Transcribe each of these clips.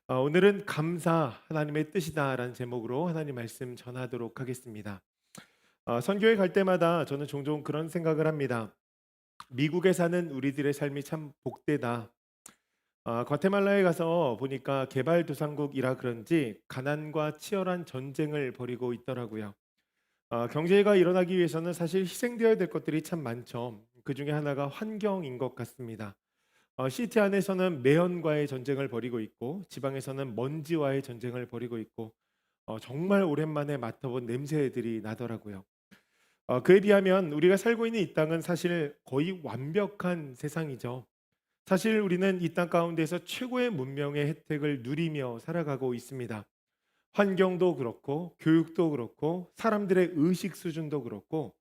오늘은 감사 하나님의 뜻이다라는 제목으로 하나님 말씀 전하도록 하겠습니다. 선교회 갈 때마다 저는 종종 그런 생각을 합니다. 미국에 사는 우리들의 삶이 참 복되다. 과테말라에 가서 보니까 개발도상국이라 그런지 가난과 치열한 전쟁을 벌이고 있더라고요. 경제가 일어나기 위해서는 사실 희생되어야 될 것들이 참 많죠. 그 중에 하나가 환경인 것 같습니다. 시티 안에서는 매연과의 전쟁을 벌이고 있고 지방에서는 먼지와의 전쟁을 벌이고 있고 정말 오랜만에 맡아본 냄새들이 나더라고요. 그에 비하면 우리가 살고 있는 이 땅은 사실 거의 완벽한 세상이죠. 사실 우리는 이 땅 가운데서 최고의 문명의 혜택을 누리며 살아가고 있습니다. 환경도 그렇고 교육도 그렇고 사람들의 의식 수준도 그렇고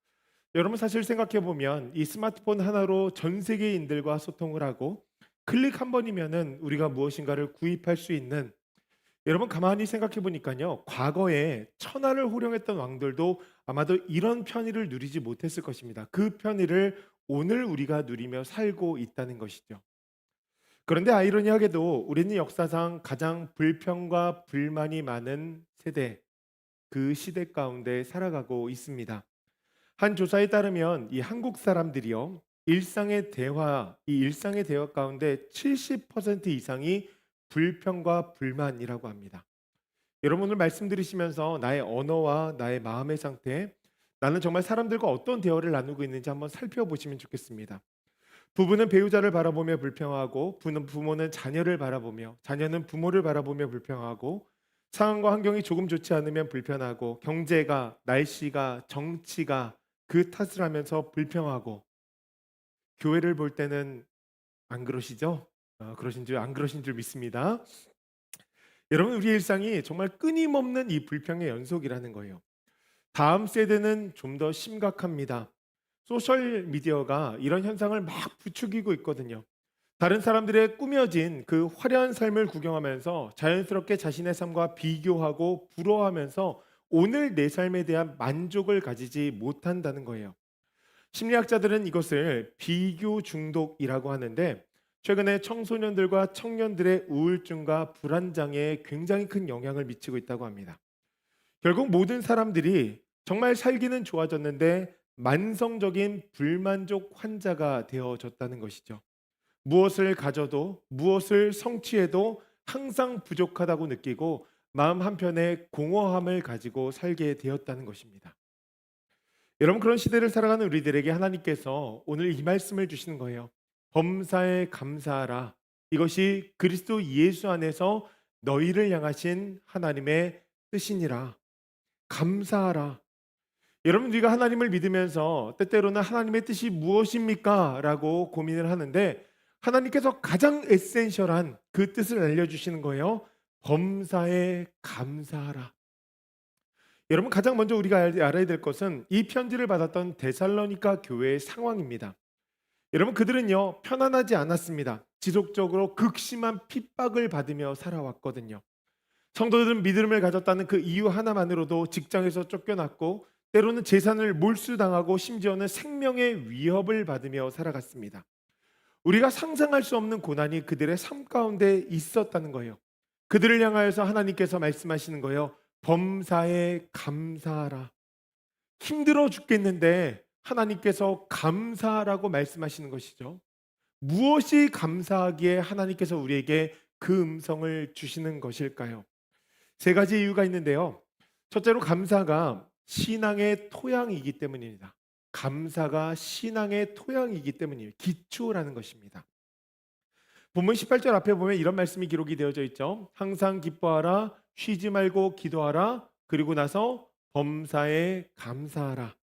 여러분 사실 생각해 보면 이 스마트폰 하나로 전 세계인들과 소통을 하고 클릭 한 번이면은 우리가 무엇인가를 구입할 수 있는 여러분 가만히 생각해 보니까요. 과거에 천하를 호령했던 왕들도 아마도 이런 편의를 누리지 못했을 것입니다. 그 편의를 오늘 우리가 누리며 살고 있다는 것이죠. 그런데 아이러니하게도 우리는 역사상 가장 불평과 불만이 많은 세대, 그 시대 가운데 살아가고 있습니다. 한 조사에 따르면 이 한국 사람들이요. 일상의 대화 가운데 70% 이상이 불평과 불만이라고 합니다. 여러분 오늘 말씀 들으시면서 나의 언어와 나의 마음의 상태, 나는 정말 사람들과 어떤 대화를 나누고 있는지 한번 살펴보시면 좋겠습니다. 부부는 배우자를 바라보며 불평하고 부모는 자녀를 바라보며 자녀는 부모를 바라보며 불평하고 상황과 환경이 조금 좋지 않으면 불편하고 경제가 날씨가 정치가 그 탓을 하면서 불평하고 교회를 볼 때는 안 그러시죠? 안 그러신 줄 믿습니다. 여러분 우리 일상이 정말 끊임없는 이 불평의 연속이라는 거예요. 다음 세대는 좀 더 심각합니다. 소셜 미디어가 이런 현상을 막 부추기고 있거든요. 다른 사람들의 꾸며진 그 화려한 삶을 구경하면서 자연스럽게 자신의 삶과 비교하고 부러워하면서 오늘 내 삶에 대한 만족을 가지지 못한다는 거예요. 심리학자들은 이것을 비교 중독이라고 하는데 최근에 청소년들과 청년들의 우울증과 불안장애에 굉장히 큰 영향을 미치고 있다고 합니다. 결국 모든 사람들이 정말 살기는 좋아졌는데 만성적인 불만족 환자가 되어졌다는 것이죠. 무엇을 가져도 무엇을 성취해도 항상 부족하다고 느끼고 마음 한편에 공허함을 가지고 살게 되었다는 것입니다. 여러분 그런 시대를 살아가는 우리들에게 하나님께서 오늘 이 말씀을 주시는 거예요. 범사에 감사하라. 이것이 그리스도 예수 안에서 너희를 향하신 하나님의 뜻이니라. 감사하라. 여러분 우리가 하나님을 믿으면서 때때로는 하나님의 뜻이 무엇입니까? 라고 고민을 하는데 하나님께서 가장 에센셜한 그 뜻을 알려주시는 거예요. 범사에 감사하라. 여러분 가장 먼저 우리가 알아야 될 것은 이 편지를 받았던 데살로니가 교회의 상황입니다. 여러분 그들은요 편안하지 않았습니다. 지속적으로 극심한 핍박을 받으며 살아왔거든요. 성도들은 믿음을 가졌다는 그 이유 하나만으로도 직장에서 쫓겨났고 때로는 재산을 몰수당하고 심지어는 생명의 위협을 받으며 살아갔습니다. 우리가 상상할 수 없는 고난이 그들의 삶 가운데 있었다는 거예요. 그들을 향하여서 하나님께서 말씀하시는 거예요. 범사에 감사하라. 힘들어 죽겠는데 하나님께서 감사하라고 말씀하시는 것이죠. 무엇이 감사하기에 하나님께서 우리에게 그 음성을 주시는 것일까요? 세 가지 이유가 있는데요. 첫째로 감사가 신앙의 토양이기 때문입니다. 감사가 신앙의 토양이기 때문이에요. 기초라는 것입니다. 본문 18절 앞에 보면 이런 말씀이 기록이 되어져 있죠. 항상 기뻐하라, 쉬지 말고 기도하라, 그리고 나서 범사에 감사하라.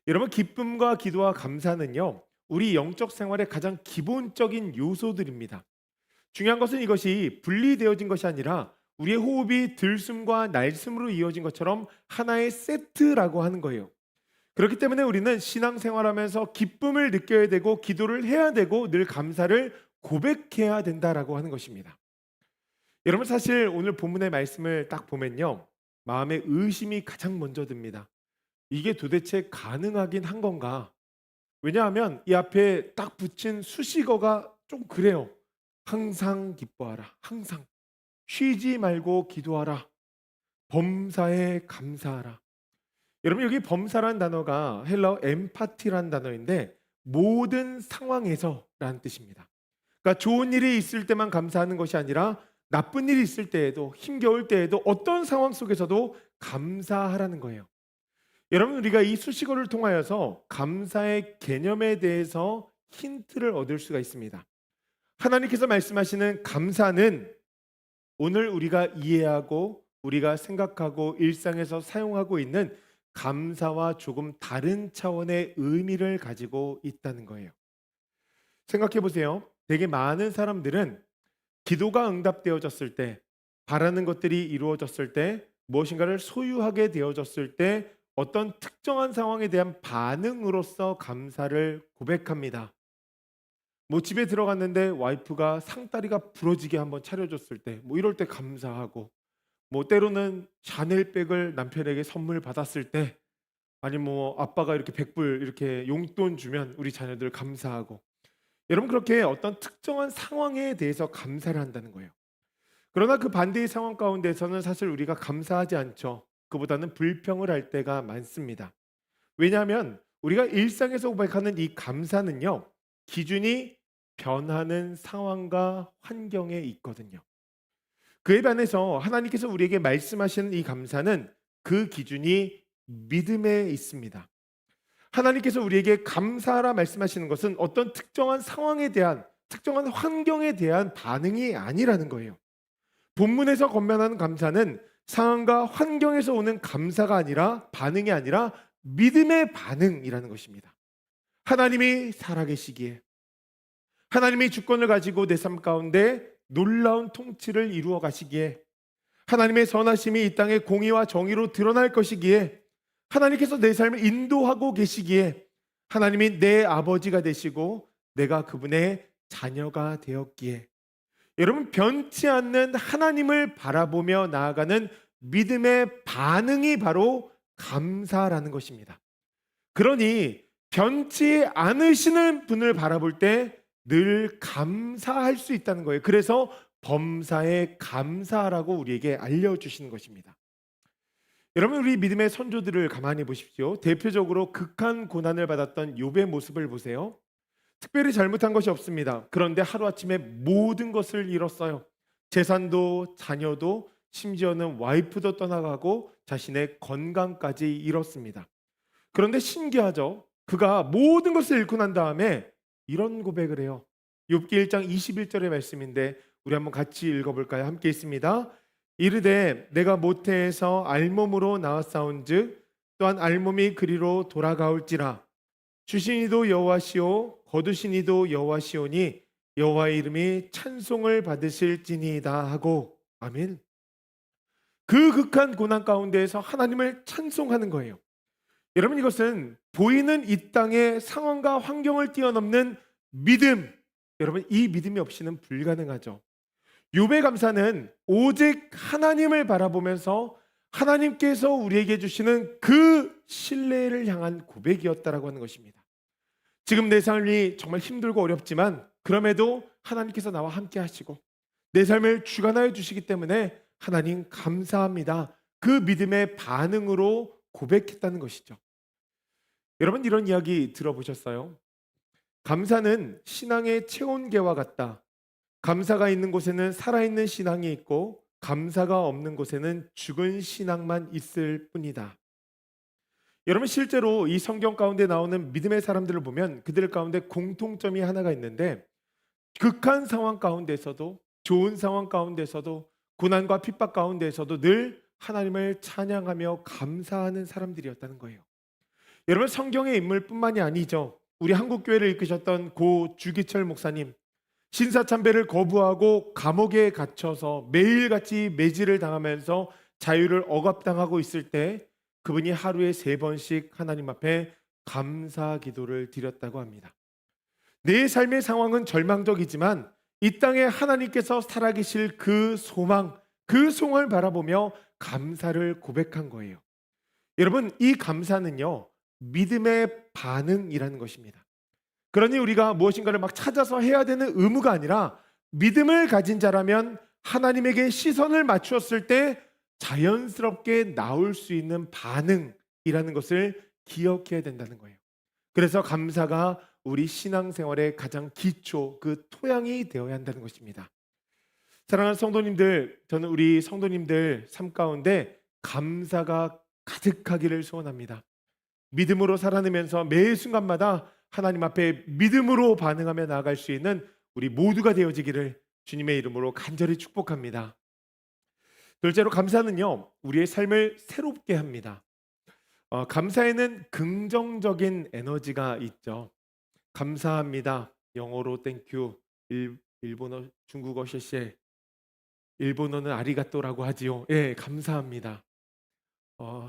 여러분 기쁨과 기도와 감사는요. 우리 영적 생활의 가장 기본적인 요소들입니다. 중요한 것은 이것이 분리되어진 것이 아니라 우리의 호흡이 들숨과 날숨으로 이어진 것처럼 하나의 세트라고 하는 거예요. 그렇기 때문에 우리는 신앙생활하면서 기쁨을 느껴야 되고 기도를 해야 되고 늘 감사를 고백해야 된다라고 하는 것입니다. 여러분 사실 오늘 본문의 말씀을 딱 보면요. 마음에 의심이 가장 먼저 듭니다. 이게 도대체 가능하긴 한 건가? 왜냐하면 이 앞에 딱 붙인 수식어가 좀 그래요. 항상 기뻐하라. 항상. 쉬지 말고 기도하라. 범사에 감사하라. 여러분 여기 범사란 단어가 헬라어 엠파티란 단어인데 모든 상황에서라는 뜻입니다. 그러니까 좋은 일이 있을 때만 감사하는 것이 아니라 나쁜 일이 있을 때에도 힘겨울 때에도 어떤 상황 속에서도 감사하라는 거예요. 여러분 우리가 이 수식어를 통하여서 감사의 개념에 대해서 힌트를 얻을 수가 있습니다. 하나님께서 말씀하시는 감사는 오늘 우리가 이해하고 우리가 생각하고 일상에서 사용하고 있는 감사와 조금 다른 차원의 의미를 가지고 있다는 거예요. 생각해 보세요. 되게 많은 사람들은 기도가 응답되어졌을 때, 바라는 것들이 이루어졌을 때, 무엇인가를 소유하게 되어졌을 때 어떤 특정한 상황에 대한 반응으로서 감사를 고백합니다. 뭐 집에 들어갔는데 와이프가 상다리가 부러지게 한번 차려줬을 때, 뭐 이럴 때 감사하고, 뭐 때로는 샤넬백을 남편에게 선물 받았을 때, 아니 뭐 아빠가 이렇게 100불 이렇게 용돈 주면 우리 자녀들 감사하고, 여러분 그렇게 어떤 특정한 상황에 대해서 감사를 한다는 거예요. 그러나 그 반대의 상황 가운데서는 사실 우리가 감사하지 않죠. 그보다는 불평을 할 때가 많습니다. 왜냐하면 우리가 일상에서 고백하는 이 감사는요, 기준이 변하는 상황과 환경에 있거든요. 그에 반해서 하나님께서 우리에게 말씀하시는 이 감사는 그 기준이 믿음에 있습니다. 하나님께서 우리에게 감사하라 말씀하시는 것은 어떤 특정한 상황에 대한, 특정한 환경에 대한 반응이 아니라는 거예요. 본문에서 건면하는 감사는 상황과 환경에서 오는 감사가 아니라, 반응이 아니라 믿음의 반응이라는 것입니다. 하나님이 살아계시기에, 하나님이 주권을 가지고 내 삶 가운데 놀라운 통치를 이루어 가시기에, 하나님의 선하심이 이 땅의 공의와 정의로 드러날 것이기에, 하나님께서 내 삶을 인도하고 계시기에, 하나님이 내 아버지가 되시고 내가 그분의 자녀가 되었기에, 여러분 변치 않는 하나님을 바라보며 나아가는 믿음의 반응이 바로 감사라는 것입니다. 그러니 변치 않으시는 분을 바라볼 때 늘 감사할 수 있다는 거예요. 그래서 범사에 감사라고 우리에게 알려주시는 것입니다. 여러분 우리 믿음의 선조들을 가만히 보십시오. 대표적으로 극한 고난을 받았던 욥의 모습을 보세요. 특별히 잘못한 것이 없습니다. 그런데 하루아침에 모든 것을 잃었어요. 재산도 자녀도 심지어는 와이프도 떠나가고 자신의 건강까지 잃었습니다. 그런데 신기하죠. 그가 모든 것을 잃고 난 다음에 이런 고백을 해요. 욥기 1장 21절의 말씀인데 우리 한번 같이 읽어볼까요? 함께 있습니다. 이르되 내가 모태에서 알몸으로 나왔사온즉 또한 알몸이 그리로 돌아가올지라. 주신 이도 여호와시오 거두신 이도 여호와시오니 여호와의 이름이 찬송을 받으실지니이다 하고. 아멘. 그 극한 고난 가운데에서 하나님을 찬송하는 거예요. 여러분 이것은 보이는 이 땅의 상황과 환경을 뛰어넘는 믿음, 여러분 이 믿음이 없이는 불가능하죠. 욥의 감사는 오직 하나님을 바라보면서 하나님께서 우리에게 주시는 그 신뢰를 향한 고백이었다라고 하는 것입니다. 지금 내 삶이 정말 힘들고 어렵지만 그럼에도 하나님께서 나와 함께 하시고 내 삶을 주관하여 주시기 때문에 하나님 감사합니다. 그 믿음의 반응으로 고백했다는 것이죠. 여러분 이런 이야기 들어보셨어요? 감사는 신앙의 체온계와 같다. 감사가 있는 곳에는 살아있는 신앙이 있고 감사가 없는 곳에는 죽은 신앙만 있을 뿐이다. 여러분 실제로 이 성경 가운데 나오는 믿음의 사람들을 보면 그들 가운데 공통점이 하나가 있는데 극한 상황 가운데서도 좋은 상황 가운데서도 고난과 핍박 가운데서도 늘 하나님을 찬양하며 감사하는 사람들이었다는 거예요. 여러분 성경의 인물뿐만이 아니죠. 우리 한국교회를 이끄셨던 고 주기철 목사님, 신사참배를 거부하고 감옥에 갇혀서 매일같이 매질을 당하면서 자유를 억압당하고 있을 때 그분이 하루에 3번씩 하나님 앞에 감사 기도를 드렸다고 합니다. 내 삶의 상황은 절망적이지만 이 땅에 하나님께서 살아계실 그 소망, 그 소망을 바라보며 감사를 고백한 거예요. 여러분 이 감사는요 믿음의 반응이라는 것입니다. 그러니 우리가 무엇인가를 막 찾아서 해야 되는 의무가 아니라 믿음을 가진 자라면 하나님에게 시선을 맞추었을 때 자연스럽게 나올 수 있는 반응이라는 것을 기억해야 된다는 거예요. 그래서 감사가 우리 신앙생활의 가장 기초, 그 토양이 되어야 한다는 것입니다. 사랑하는 성도님들, 저는 우리 성도님들 삶 가운데 감사가 가득하기를 소원합니다. 믿음으로 살아내면서 매 순간마다 하나님 앞에 믿음으로 반응하며 나아갈 수 있는 우리 모두가 되어지기를 주님의 이름으로 간절히 축복합니다. 둘째로 감사는요, 우리의 삶을 새롭게 합니다. 감사에는 긍정적인 에너지가 있죠. 감사합니다. 영어로 땡큐, 일본어, 중국어 셰셰, 일본어는 아리가또라고 하지요. 예, 감사합니다.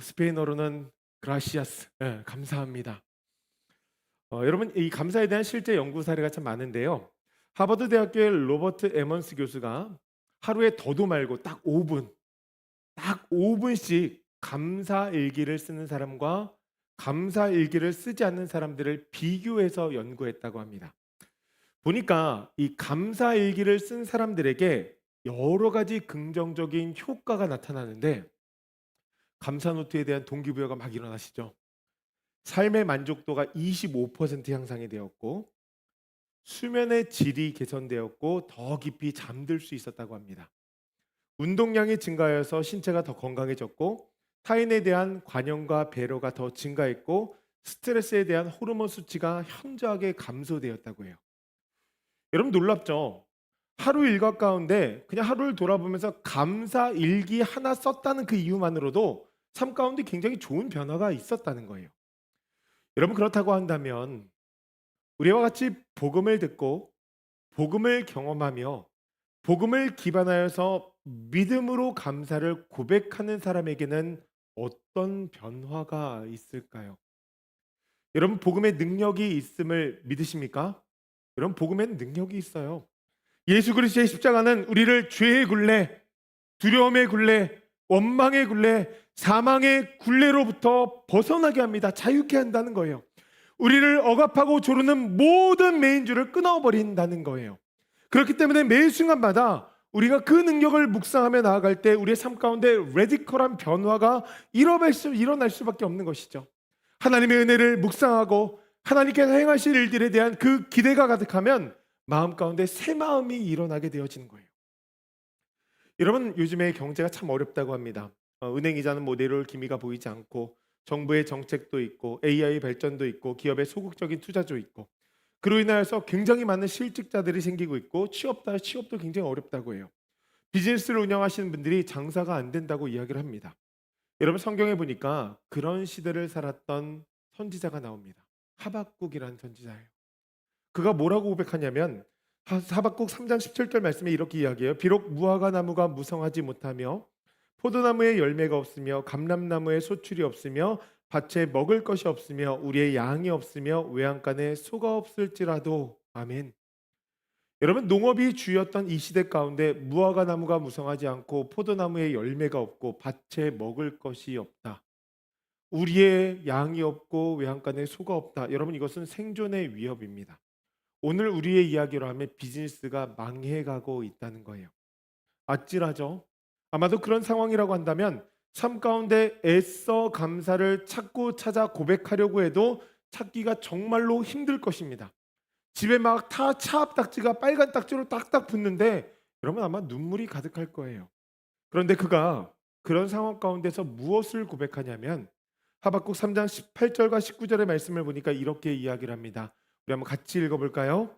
스페인어로는 그라시아스, 예, 감사합니다. 여러분, 이 감사에 대한 실제 연구 사례가 참 많은데요. 하버드 대학교의 로버트 에먼스 교수가 하루에 더도 말고 딱 5분씩 감사 일기를 쓰는 사람과 감사 일기를 쓰지 않는 사람들을 비교해서 연구했다고 합니다. 보니까 이 감사 일기를 쓴 사람들에게 여러 가지 긍정적인 효과가 나타나는데, 감사 노트에 대한 동기부여가 막 일어나시죠. 삶의 만족도가 25% 향상이 되었고, 수면의 질이 개선되었고, 더 깊이 잠들 수 있었다고 합니다. 운동량이 증가하여서 신체가 더 건강해졌고, 타인에 대한 관용과 배려가 더 증가했고, 스트레스에 대한 호르몬 수치가 현저하게 감소되었다고 해요. 여러분, 놀랍죠? 하루 일과 가운데 그냥 하루를 돌아보면서 감사 일기 하나 썼다는 그 이유만으로도 삶 가운데 굉장히 좋은 변화가 있었다는 거예요. 여러분, 그렇다고 한다면 우리와 같이 복음을 듣고 복음을 경험하며 복음을 기반하여서 믿음으로 감사를 고백하는 사람에게는 어떤 변화가 있을까요? 여러분, 복음의 능력이 있음을 믿으십니까? 여러분, 복음에는 능력이 있어요. 예수 그리스도의 십자가는 우리를 죄의 굴레, 두려움의 굴레, 원망의 굴레, 사망의 굴레로부터 벗어나게 합니다. 자유케 한다는 거예요. 우리를 억압하고 조르는 모든 매인줄을 끊어버린다는 거예요. 그렇기 때문에 매 순간마다 우리가 그 능력을 묵상하며 나아갈 때 우리의 삶 가운데 레디컬한 변화가 일어날 수밖에 없는 것이죠. 하나님의 은혜를 묵상하고 하나님께서 행하실 일들에 대한 그 기대가 가득하면 마음 가운데 새 마음이 일어나게 되어지는 거예요. 여러분, 요즘에 경제가 참 어렵다고 합니다. 은행 이자는 뭐 내려올 기미가 보이지 않고, 정부의 정책도 있고, AI 발전도 있고, 기업의 소극적인 투자도 있고, 그로 인하여서 굉장히 많은 실직자들이 생기고 있고, 취업도 굉장히 어렵다고 해요. 비즈니스를 운영하시는 분들이 장사가 안 된다고 이야기를 합니다. 여러분, 성경에 보니까 그런 시대를 살았던 선지자가 나옵니다. 하박국이라는 선지자예요. 그가 뭐라고 고백하냐면 하박국 3장 17절 말씀에 이렇게 이야기해요. 비록 무화과 나무가 무성하지 못하며 포도나무에 열매가 없으며 감람나무에 소출이 없으며 밭에 먹을 것이 없으며 우리의 양이 없으며 외양간에 소가 없을지라도. 아멘. 여러분, 농업이 주였던 이 시대 가운데 무화과 나무가 무성하지 않고 포도나무에 열매가 없고 밭에 먹을 것이 없다. 우리의 양이 없고 외양간에 소가 없다. 여러분, 이것은 생존의 위협입니다. 오늘 우리의 이야기로 하면 비즈니스가 망해가고 있다는 거예요. 아찔하죠? 아마도 그런 상황이라고 한다면 삶 가운데 애써 감사를 찾고 찾아 고백하려고 해도 찾기가 정말로 힘들 것입니다. 집에 막 차 앞 딱지가 빨간 딱지로 딱딱 붙는데 여러분, 아마 눈물이 가득할 거예요. 그런데 그가 그런 상황 가운데서 무엇을 고백하냐면 하박국 3장 18절과 19절의 말씀을 보니까 이렇게 이야기를 합니다. 우리 한번 같이 읽어볼까요?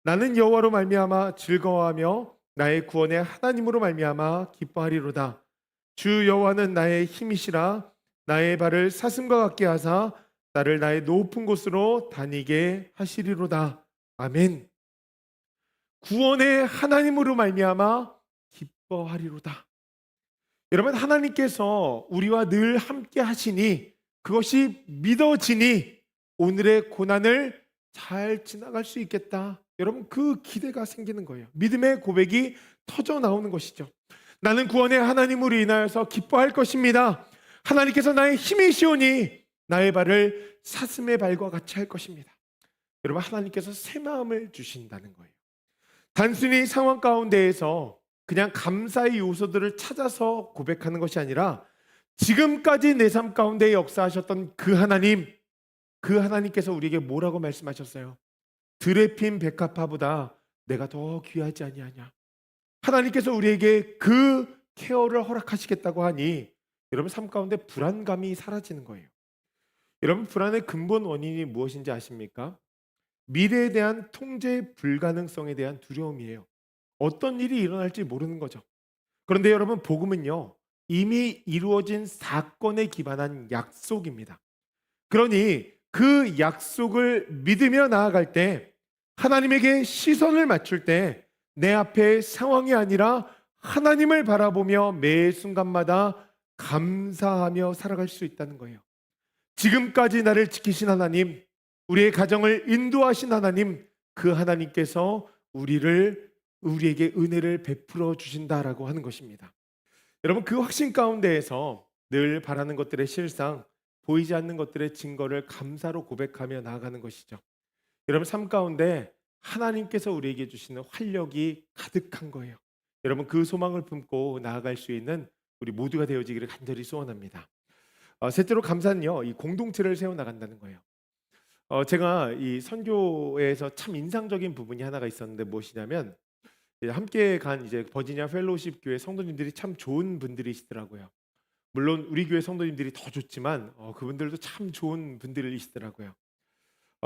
나는 여호와로 말미암아 즐거워하며 나의 구원의 하나님으로 말미암아 기뻐하리로다. 주 여호와는 나의 힘이시라. 나의 발을 사슴과 같게 하사 나를 나의 높은 곳으로 다니게 하시리로다. 아멘. 구원의 하나님으로 말미암아 기뻐하리로다. 여러분, 하나님께서 우리와 늘 함께 하시니 그것이 믿어지니 오늘의 고난을 잘 지나갈 수 있겠다. 여러분, 그 기대가 생기는 거예요. 믿음의 고백이 터져 나오는 것이죠. 나는 구원의 하나님으로 인하여서 기뻐할 것입니다. 하나님께서 나의 힘이시오니 나의 발을 사슴의 발과 같이 할 것입니다. 여러분, 하나님께서 새 마음을 주신다는 거예요. 단순히 상황 가운데에서 그냥 감사의 요소들을 찾아서 고백하는 것이 아니라 지금까지 내 삶 가운데 역사하셨던 그 하나님, 그 하나님께서 우리에게 뭐라고 말씀하셨어요? 들에 핀 백합화보다 내가 더 귀하지 아니하냐. 하나님께서 우리에게 그 케어를 허락하시겠다고 하니 여러분 삶 가운데 불안감이 사라지는 거예요. 여러분 불안의 근본 원인이 무엇인지 아십니까? 미래에 대한 통제 불가능성에 대한 두려움이에요. 어떤 일이 일어날지 모르는 거죠. 그런데 여러분 복음은요. 이미 이루어진 사건에 기반한 약속입니다. 그러니 그 약속을 믿으며 나아갈 때 하나님에게 시선을 맞출 때 내 앞에 상황이 아니라 하나님을 바라보며 매 순간마다 감사하며 살아갈 수 있다는 거예요. 지금까지 나를 지키신 하나님, 우리의 가정을 인도하신 하나님, 그 하나님께서 우리에게 은혜를 베풀어 주신다라고 하는 것입니다. 여러분 그 확신 가운데에서 늘 바라는 것들의 실상, 보이지 않는 것들의 증거를 감사로 고백하며 나아가는 것이죠. 여러분 삶 가운데 하나님께서 우리에게 주시는 활력이 가득한 거예요. 여러분 그 소망을 품고 나아갈 수 있는 우리 모두가 되어지기를 간절히 소원합니다. 셋째로 감사는요, 이 공동체를 세워 나간다는 거예요. 제가 이 선교에서 참 인상적인 부분이 하나가 있었는데 무엇이냐면 함께 간 이제 버지니아 펠로우십 교회 성도님들이 참 좋은 분들이시더라고요. 물론 우리 교회 성도님들이 더 좋지만 그분들도 참 좋은 분들이시더라고요.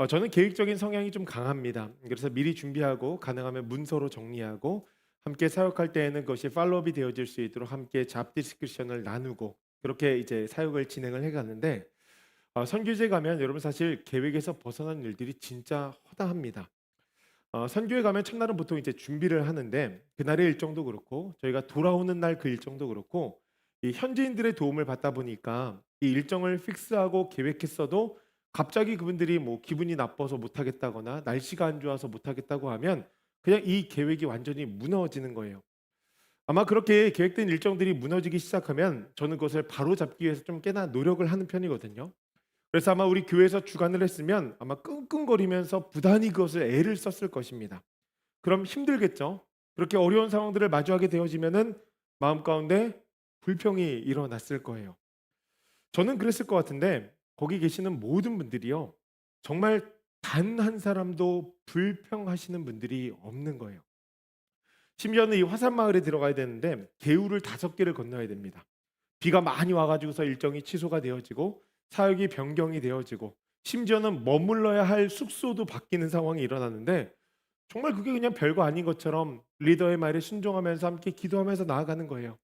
저는 계획적인 성향이 좀 강합니다. 그래서 미리 준비하고 가능하면 문서로 정리하고 함께 사역할 때에는 그것이 팔로업이 되어질 수 있도록 함께 잡 디스크션을 나누고 그렇게 이제 사역을 진행을 해가는데 선교제 가면 여러분 사실 계획에서 벗어난 일들이 진짜 허다합니다. 선교에 가면 첫날은 보통 이제 준비를 하는데 그날의 일정도 그렇고 저희가 돌아오는 날 그 일정도 그렇고 이 현지인들의 도움을 받다 보니까 이 일정을 픽스하고 계획했어도 갑자기 그분들이 뭐 기분이 나빠서 못하겠다거나 날씨가 안 좋아서 못하겠다고 하면 그냥 이 계획이 완전히 무너지는 거예요. 아마 그렇게 계획된 일정들이 무너지기 시작하면 저는 그것을 바로 잡기 위해서 좀 꽤나 노력을 하는 편이거든요. 그래서 아마 우리 교회에서 주관을 했으면 아마 끙끙거리면서 부단히 그것을 애를 썼을 것입니다. 그럼 힘들겠죠. 그렇게 어려운 상황들을 마주하게 되어지면은 마음 가운데 불평이 일어났을 거예요. 저는 그랬을 것 같은데 거기 계시는 모든 분들이요. 정말 단 한 사람도 불평하시는 분들이 없는 거예요. 심지어는 이 화산 마을에 들어가야 되는데 개울을 5개를 건너야 됩니다. 비가 많이 와가지고서 일정이 취소가 되어지고 사역이 변경이 되어지고 심지어는 머물러야 할 숙소도 바뀌는 상황이 일어나는데 정말 그게 그냥 별거 아닌 것처럼 리더의 말에 순종하면서 함께 기도하면서 나아가는 거예요.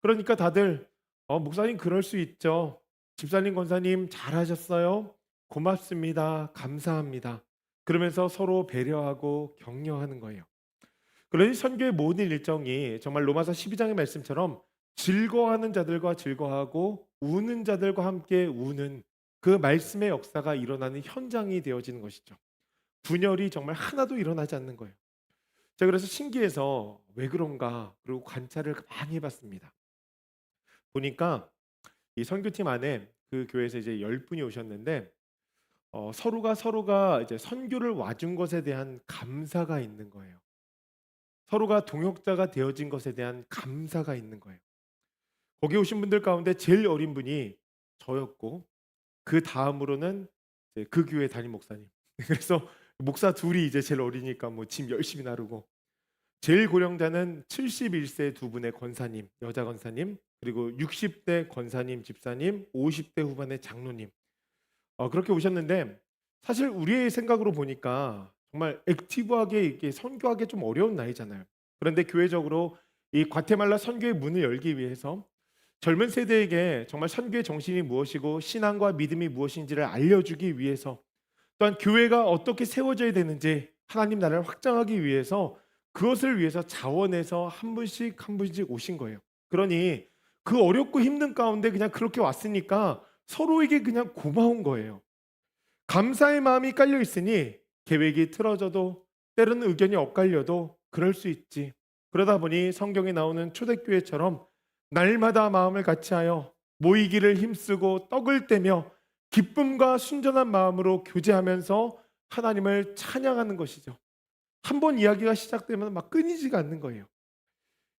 그러니까 다들 목사님 그럴 수 있죠. 집사님 권사님 잘하셨어요. 고맙습니다. 감사합니다. 그러면서 서로 배려하고 격려하는 거예요. 그러니 선교의 모든 일정이 정말 로마서 12장의 말씀처럼 즐거워하는 자들과 즐거워하고 우는 자들과 함께 우는 그 말씀의 역사가 일어나는 현장이 되어지는 것이죠. 분열이 정말 하나도 일어나지 않는 거예요. 제가 그래서 신기해서 왜 그런가 그리고 관찰을 많이 해봤습니다. 보니까 이 선교팀 안에 그 교회에서 이제 10분이 오셨는데 서로가 이제 선교를 와준 것에 대한 감사가 있는 거예요. 서로가 동역자가 되어진 것에 대한 감사가 있는 거예요. 거기 오신 분들 가운데 제일 어린 분이 저였고 그 다음으로는 이제 그 교회 담임 목사님. 그래서 목사 둘이 이제 제일 어리니까 뭐 짐 열심히 나르고 제일 고령자는 71세 두 분의 권사님, 여자 권사님, 그리고 60대 권사님, 집사님, 50대 후반의 장로님. 그렇게 오셨는데 사실 우리의 생각으로 보니까 정말 액티브하게 이렇게 선교하기 좀 어려운 나이잖아요. 그런데 교회적으로 이 과테말라 선교의 문을 열기 위해서 젊은 세대에게 정말 선교의 정신이 무엇이고 신앙과 믿음이 무엇인지를 알려주기 위해서 또한 교회가 어떻게 세워져야 되는지 하나님 나라를 확장하기 위해서 그것을 위해서 자원해서 한 분씩 한 분씩 오신 거예요. 그러니 그 어렵고 힘든 가운데 그냥 그렇게 왔으니까 서로에게 그냥 고마운 거예요. 감사의 마음이 깔려 있으니 계획이 틀어져도 때로는 의견이 엇갈려도 그럴 수 있지. 그러다 보니 성경에 나오는 초대교회처럼 날마다 마음을 같이하여 모이기를 힘쓰고 떡을 떼며 기쁨과 순전한 마음으로 교제하면서 하나님을 찬양하는 것이죠. 한 번 이야기가 시작되면 막 끊이지가 않는 거예요.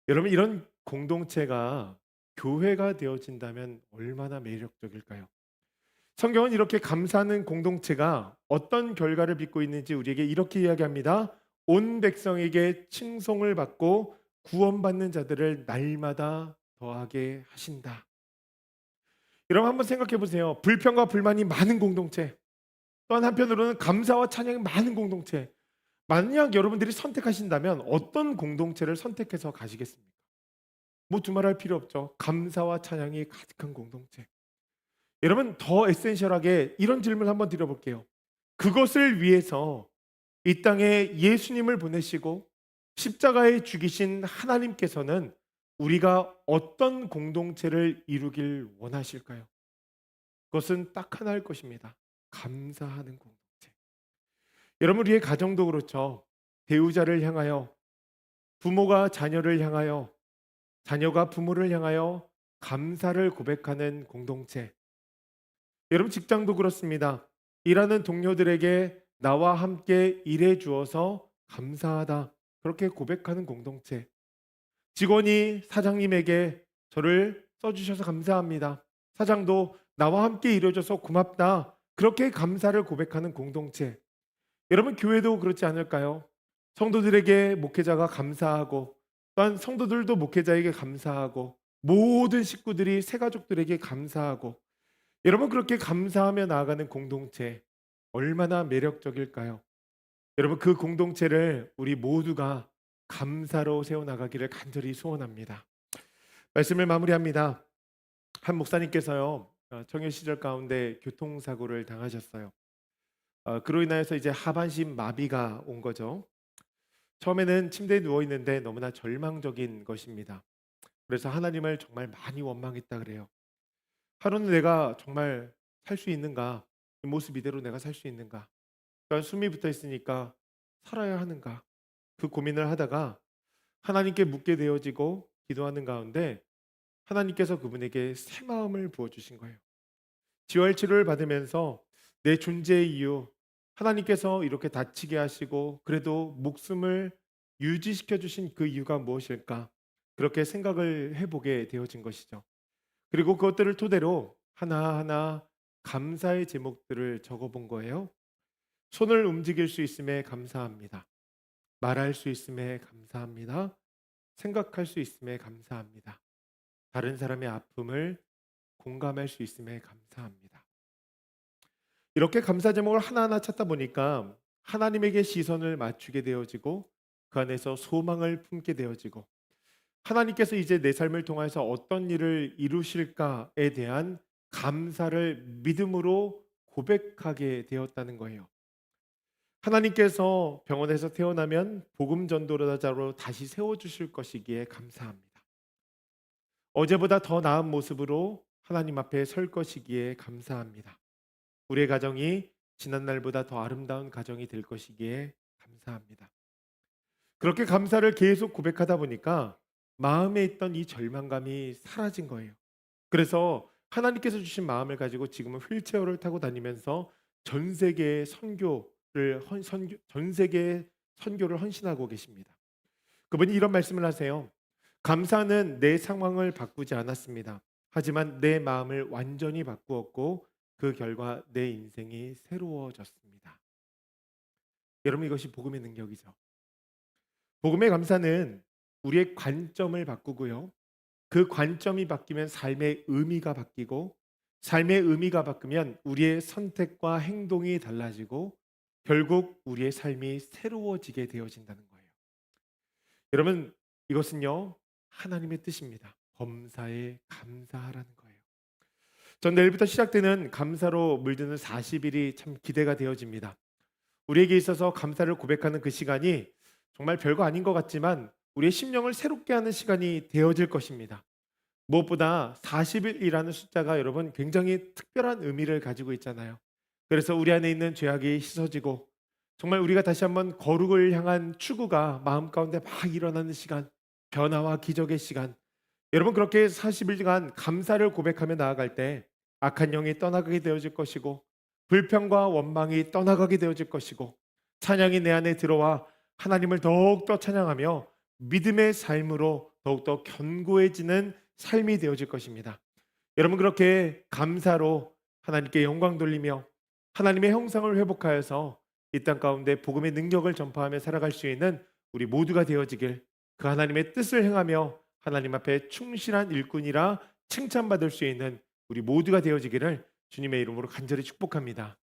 여러분 이런 공동체가 교회가 되어진다면 얼마나 매력적일까요? 성경은 이렇게 감사하는 공동체가 어떤 결과를 빚고 있는지 우리에게 이렇게 이야기합니다. 온 백성에게 칭송을 받고 구원받는 자들을 날마다 더하게 하신다. 여러분 한번 생각해 보세요. 불평과 불만이 많은 공동체, 또한 한편으로는 감사와 찬양이 많은 공동체. 만약 여러분들이 선택하신다면 어떤 공동체를 선택해서 가시겠습니까? 뭐 두말할 필요 없죠. 감사와 찬양이 가득한 공동체. 여러분 더 에센셜하게 이런 질문을 한번 드려볼게요. 그것을 위해서 이 땅에 예수님을 보내시고 십자가에 죽이신 하나님께서는 우리가 어떤 공동체를 이루길 원하실까요? 그것은 딱 하나일 것입니다. 감사하는 공동체. 여러분 우리의 가정도 그렇죠. 배우자를 향하여, 부모가 자녀를 향하여, 자녀가 부모를 향하여 감사를 고백하는 공동체. 여러분 직장도 그렇습니다. 일하는 동료들에게 나와 함께 일해 주어서 감사하다. 그렇게 고백하는 공동체. 직원이 사장님에게 저를 써주셔서 감사합니다. 사장도 나와 함께 일해줘서 고맙다. 그렇게 감사를 고백하는 공동체. 여러분 교회도 그렇지 않을까요? 성도들에게 목회자가 감사하고 또한 성도들도 목회자에게 감사하고 모든 식구들이 새가족들에게 감사하고 여러분 그렇게 감사하며 나아가는 공동체 얼마나 매력적일까요? 여러분 그 공동체를 우리 모두가 감사로 세워나가기를 간절히 소원합니다. 말씀을 마무리합니다. 한 목사님께서요 청년 시절 가운데 교통사고를 당하셨어요. 그로 인하여서 이제 하반신 마비가 온 거죠. 처음에는 침대에 누워 있는데 너무나 절망적인 것입니다. 그래서 하나님을 정말 많이 원망했다 그래요. 하루는 내가 정말 살 수 있는가? 이 모습 이대로 내가 살 수 있는가? 그러니까 숨이 붙어 있으니까 살아야 하는가? 그 고민을 하다가 하나님께 묻게 되어지고 기도하는 가운데 하나님께서 그분에게 새 마음을 부어 주신 거예요. 지혈 치료를 받으면서 내 존재의 이유, 하나님께서 이렇게 다치게 하시고 그래도 목숨을 유지시켜 주신 그 이유가 무엇일까? 그렇게 생각을 해보게 되어진 것이죠. 그리고 그것들을 토대로 하나하나 감사의 제목들을 적어본 거예요. 손을 움직일 수 있음에 감사합니다. 말할 수 있음에 감사합니다. 생각할 수 있음에 감사합니다. 다른 사람의 아픔을 공감할 수 있음에 감사합니다. 이렇게 감사 제목을 하나하나 찾다 보니까 하나님에게 시선을 맞추게 되어지고 그 안에서 소망을 품게 되어지고 하나님께서 이제 내 삶을 통해서 어떤 일을 이루실까에 대한 감사를 믿음으로 고백하게 되었다는 거예요. 하나님께서 병원에서 태어나면 복음 전도자로 다시 세워 주실 것이기에 감사합니다. 어제보다 더 나은 모습으로 하나님 앞에 설 것이기에 감사합니다. 우리의 가정이 지난날보다 더 아름다운 가정이 될 것이기에 감사합니다. 그렇게 감사를 계속 고백하다 보니까 마음에 있던 이 절망감이 사라진 거예요. 그래서 하나님께서 주신 마음을 가지고 지금은 휠체어를 타고 다니면서 전 세계의 전 세계의 선교를 헌신하고 계십니다. 그분이 이런 말씀을 하세요. 감사는 내 상황을 바꾸지 않았습니다. 하지만 내 마음을 완전히 바꾸었고 그 결과 내 인생이 새로워졌습니다. 여러분 이것이 복음의 능력이죠. 복음의 감사는 우리의 관점을 바꾸고요. 그 관점이 바뀌면 삶의 의미가 바뀌고 삶의 의미가 바뀌면 우리의 선택과 행동이 달라지고 결국 우리의 삶이 새로워지게 되어진다는 거예요. 여러분 이것은요 하나님의 뜻입니다. 범사에 감사하라는 거예요. 전 내일부터 시작되는 감사로 물드는 40일이 참 기대가 되어집니다. 우리에게 있어서 감사를 고백하는 그 시간이 정말 별거 아닌 것 같지만 우리의 심령을 새롭게 하는 시간이 되어질 것입니다. 무엇보다 40일이라는 숫자가 여러분 굉장히 특별한 의미를 가지고 있잖아요. 그래서 우리 안에 있는 죄악이 씻어지고 정말 우리가 다시 한번 거룩을 향한 추구가 마음 가운데 막 일어나는 시간, 변화와 기적의 시간. 여러분 그렇게 40일간 감사를 고백하며 나아갈 때 악한 영이 떠나가게 되어질 것이고 불평과 원망이 떠나가게 되어질 것이고 찬양이 내 안에 들어와 하나님을 더욱더 찬양하며 믿음의 삶으로 더욱더 견고해지는 삶이 되어질 것입니다. 여러분 그렇게 감사로 하나님께 영광 돌리며 하나님의 형상을 회복하여서 이 땅 가운데 복음의 능력을 전파하며 살아갈 수 있는 우리 모두가 되어지길, 그 하나님의 뜻을 행하며 하나님 앞에 충실한 일꾼이라 칭찬받을 수 있는 우리 모두가 되어지기를 주님의 이름으로 간절히 축복합니다.